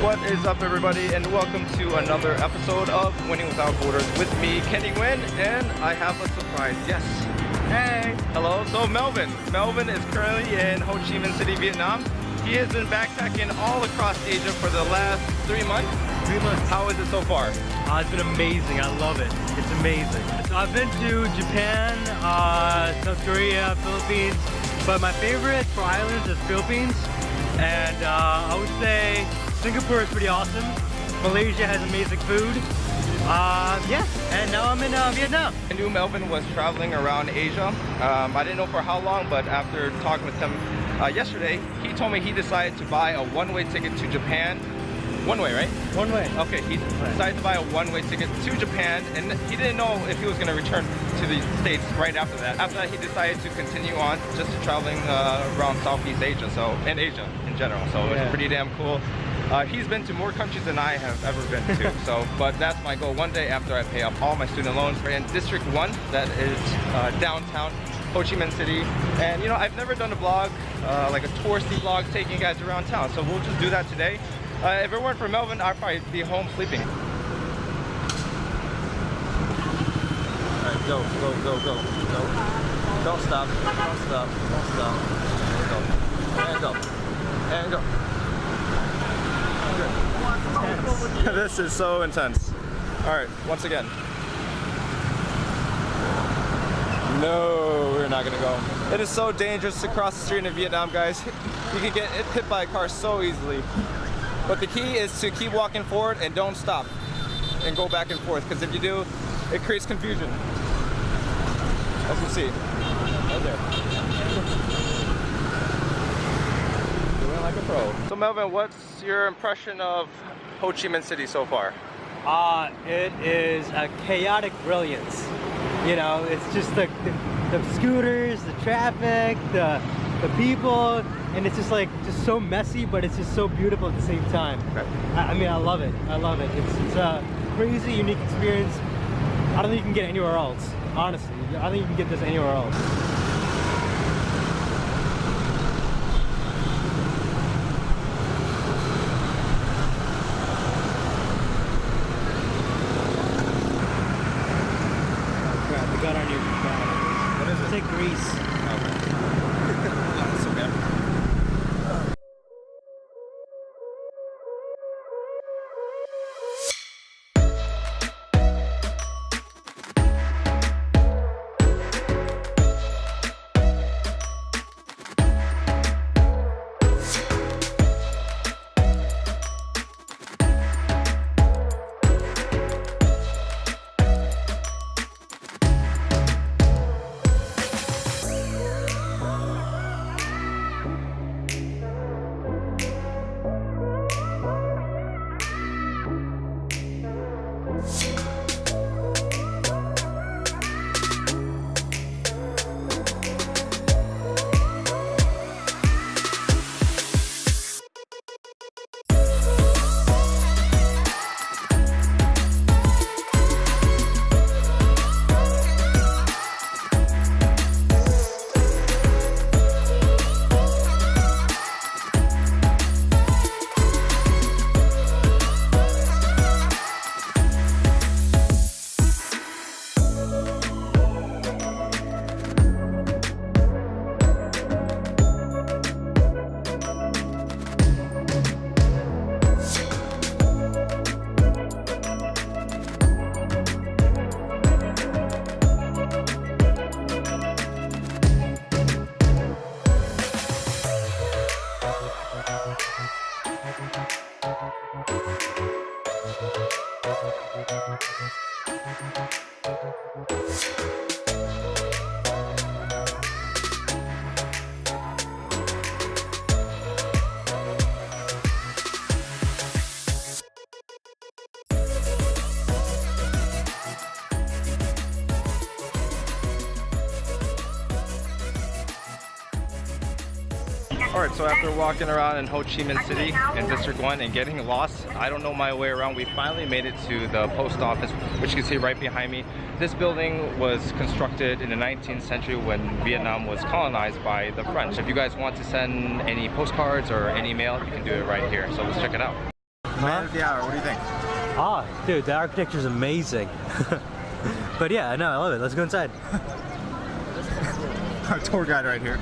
What is up, everybody, and welcome to another episode of Winning Without Borders with me, Nguyễn, and I have a surprise. Yes. Hey. Hello. So Melvin is currently in Ho Chi Minh City, Vietnam. He has been backpacking all across Asia for the last 3 months. 3 months. How is it so far? It's been amazing. I love it. It's amazing. So I've been to Japan, South Korea, Philippines, but my favorite for islands is Philippines, and I would say Singapore is pretty awesome. Malaysia has amazing food. Yeah, and now I'm in Vietnam. I knew Melvin was traveling around Asia. I didn't know for how long, but after talking with him yesterday, he told me he decided to buy a one-way ticket to Japan. One way, right? One way. Okay, he decided to buy a one-way ticket to Japan, and he didn't know if he was going to return to the States right after that. After that, he decided to continue on just traveling around Southeast Asia, and Asia in general. So it's pretty damn cool. He's been to more countries than I have ever been to. But that's my goal. One day after I pay off all my student loans, we're in District 1, that is downtown Ho Chi Minh City. And you know, I've never done a vlog, like a touristy vlog, taking you guys around town. So we'll just do that today. If it weren't for Melvin, I'd probably be home sleeping. Alright, go. Don't stop. And go. Good. This is so intense. Alright, once again. No, we're not gonna go. It is so dangerous to cross the street in Vietnam, guys. You can get hit by a car so easily. But the key is to keep walking forward and don't stop and go back and forth, because if you do, it creates confusion. As you see, right there. Doing like a pro. So Melvin, what's your impression of Ho Chi Minh City so far? It is a chaotic brilliance. You know, it's just the scooters, the traffic, the people, and it's just so messy, but it's just so beautiful at the same time. Okay. I mean, I love it. It's a crazy, unique experience. I don't think you can get anywhere else, honestly. I don't think you can get this anywhere else. Oh crap, we got our new bag. What is it? It's like grease. That's okay. Alright, so after walking around in Ho Chi Minh City in District 1 and getting lost, I don't know my way around, we finally made it to the post office, which you can see right behind me. This building was constructed in the 19th century when Vietnam was colonized by the French. If you guys want to send any postcards or any mail, you can do it right here. So let's check it out. Man of the hour, what do you think? Ah, dude, the architecture is amazing. But yeah, no, I love it. Let's go inside. Our tour guide right here.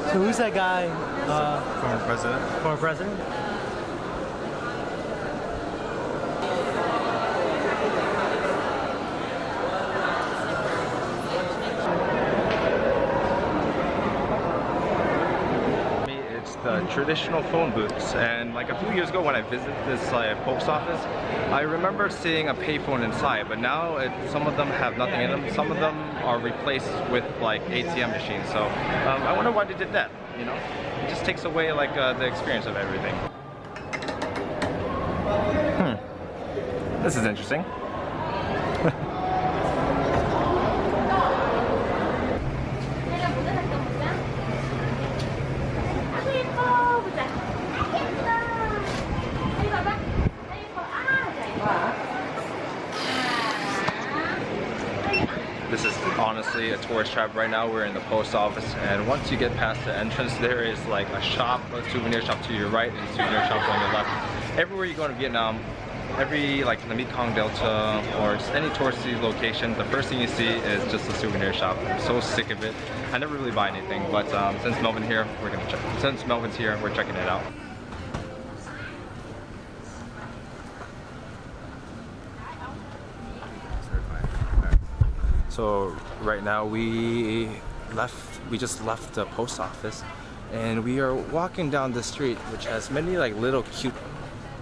So who's that guy? Former president. Former president? The traditional phone booths, and like a few years ago when I visited this post office, I remember seeing a payphone inside, but now some of them have nothing in them. Some of them are replaced with like ATM machines, so I wonder why they did that, you know? It just takes away like the experience of everything. This is interesting. This is honestly a tourist trap right now. We're in the post office, and once you get past the entrance, there is like a shop, a souvenir shop to your right, and souvenir shops on your left. Everywhere you go in Vietnam, every like the Mekong Delta or just any touristy location, the first thing you see is just a souvenir shop. I'm so sick of it. I never really buy anything, but since Melvin's here, we're checking it out. So right now we just left the post office, and we are walking down the street, which has many like little cute.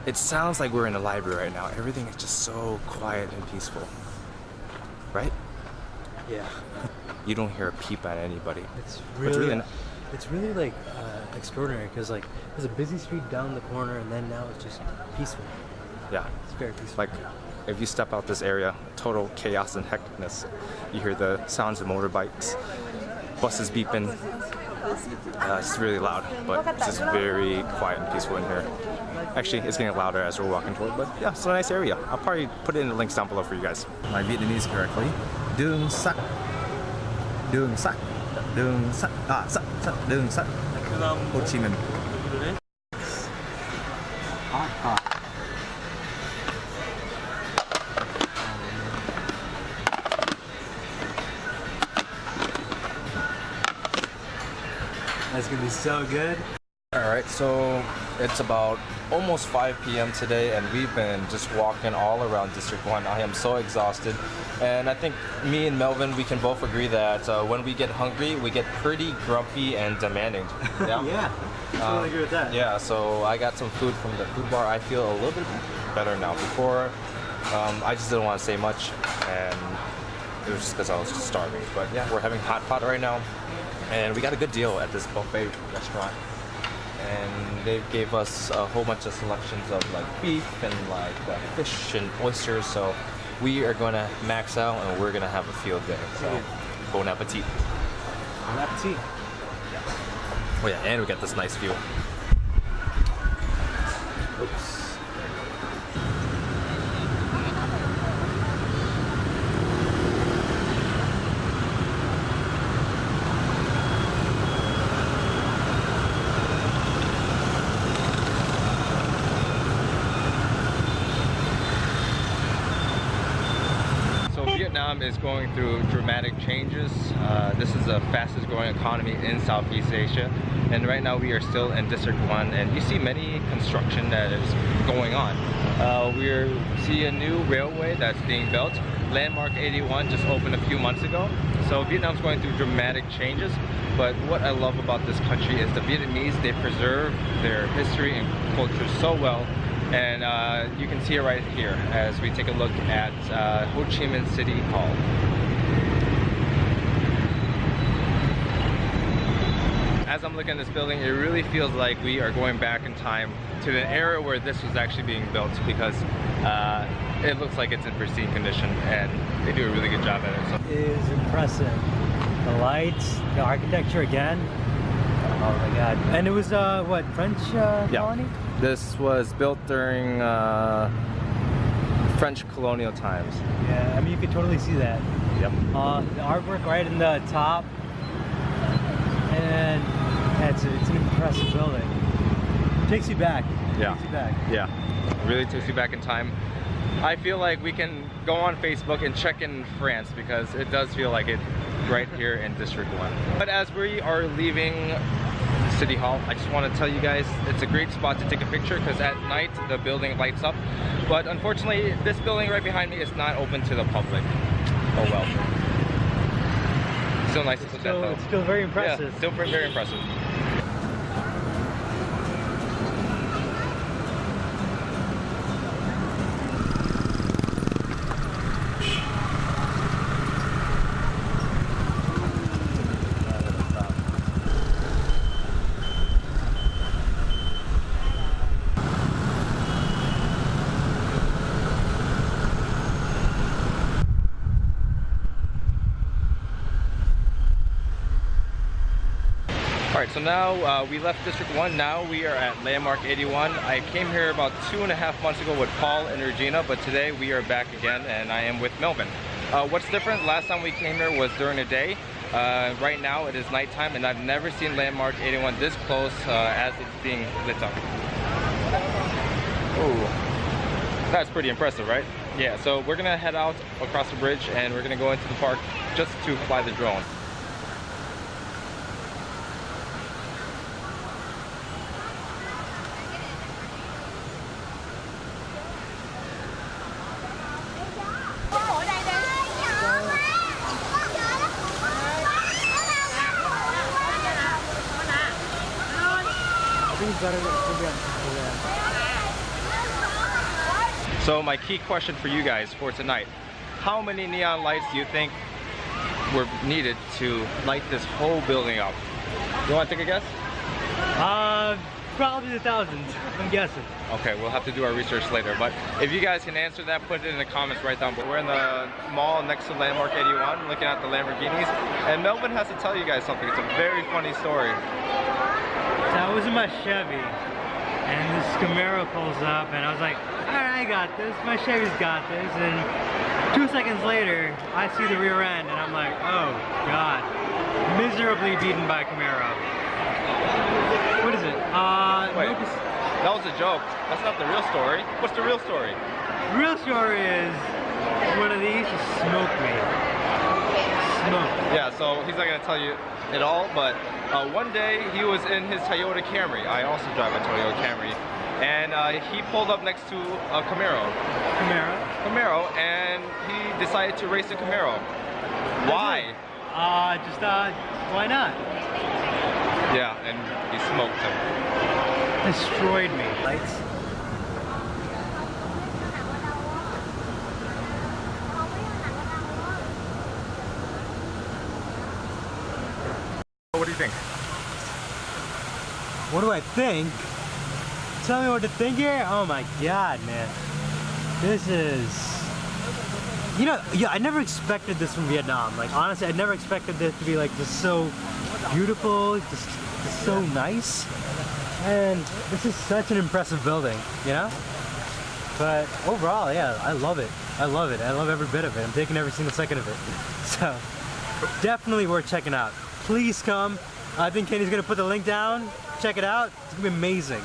It sounds like we're in a library right now. Everything is just so quiet and peaceful, right? Yeah. You don't hear a peep at anybody. It's really like extraordinary, because like there's a busy street down the corner, and then now it's just peaceful. Yeah. It's very peaceful. Like, if you step out this area, total chaos and hecticness. You hear the sounds of motorbikes, buses beeping. It's really loud, but it's just very quiet and peaceful in here. Actually, it's getting louder as we're walking toward, but yeah, it's a nice area. I'll probably put it in the links down below for you guys. My Vietnamese correctly. Đường sắt. Đường sắt. Đường sắt. Đường sắt. Ho Chi Minh. That's gonna be so good. Alright, so it's about almost 5 p.m. today, and we've been just walking all around District 1. I am so exhausted, and I think me and Melvin, we can both agree that when we get hungry, we get pretty grumpy and demanding. Yeah? Yeah, I totally agree with that. Yeah, so I got some food from the food bar. I feel a little bit better now. Before, I just didn't want to say much, and it was just because I was just starving. But yeah, we're having hot pot right now, and we got a good deal at this buffet restaurant. And they gave us a whole bunch of selections of like beef and like fish and oysters. So we are gonna max out, and we're gonna have a field day. So bon appetit. Bon appetit. Oh yeah, and we got this nice view. Oops. Vietnam is going through dramatic changes. This is the fastest growing economy in Southeast Asia, and right now we are still in District 1, and you see many construction that is going on. We see a new railway that's being built. Landmark 81 just opened a few months ago. So Vietnam's going through dramatic changes, but what I love about this country is the Vietnamese, they preserve their history and culture so well. And you can see it right here as we take a look at Ho Chi Minh City Hall. As I'm looking at this building, it really feels like we are going back in time to the era where this was actually being built, because it looks like it's in pristine condition, and they do a really good job at it. So. It is impressive. The lights, the architecture again. Oh my god. And it was what, French colony? This was built during French colonial times. Yeah, I mean, you can totally see that. Yep. The artwork right in the top, and it's an impressive building. Takes you back. Yeah. Takes you back. Yeah. It really takes you back in time. I feel like we can go on Facebook and check in France because it does feel like it right here in District 1. But as we are leaving City Hall, I just want to tell you guys it's a great spot to take a picture because at night the building lights up. But unfortunately, this building right behind me is not open to the public. Oh well. Still nice to look at though. It's still very impressive. Yeah, still very impressive. Alright, so now we left District 1, now we are at Landmark 81. I came here about 2.5 months ago with Paul and Regina, but today we are back again and I am with Melvin. What's different? Last time we came here was during the day. Right now it is nighttime and I've never seen Landmark 81 this close as it's being lit up. Ooh, that's pretty impressive, right? Yeah, so we're gonna head out across the bridge and we're gonna go into the park just to fly the drone. So my key question for you guys for tonight, how many neon lights do you think were needed to light this whole building up? You want to take a guess? Probably thousands, I'm guessing. Okay, we'll have to do our research later, but if you guys can answer that, put it in the comments right down below. We're in the mall next to Landmark 81, looking at the Lamborghinis, and Melvin has to tell you guys something. It's a very funny story. So I was in my Chevy, and this Camaro pulls up, and I was like, alright, I got this, my Chevy's got this, and 2 seconds later, I see the rear end, and I'm like, oh god, miserably beaten by a Camaro. What is it? Wait, that was a joke. That's not the real story. What's the real story? The real story is, one of these just smoked me. Smoked. Yeah, so he's not gonna tell you it all, but one day he was in his Toyota Camry. I also drive a Toyota Camry. And he pulled up next to a Camaro. Camaro, and he decided to race the Camaro. Why? Just thought, why not? Yeah, and he smoked him. Destroyed me. Lights. What do you think? What do I think? Tell me what to think here? Oh my god, man. This is... You know, yeah, I never expected this from Vietnam. Like, honestly, I never expected this to be like just so beautiful, just so nice. And this is such an impressive building, you know? But overall, yeah, I love it. I love it. I love every bit of it. I'm taking every single second of it. So, definitely worth checking out. Please come. I think Kenny's gonna put the link down. Check it out. It's gonna be amazing.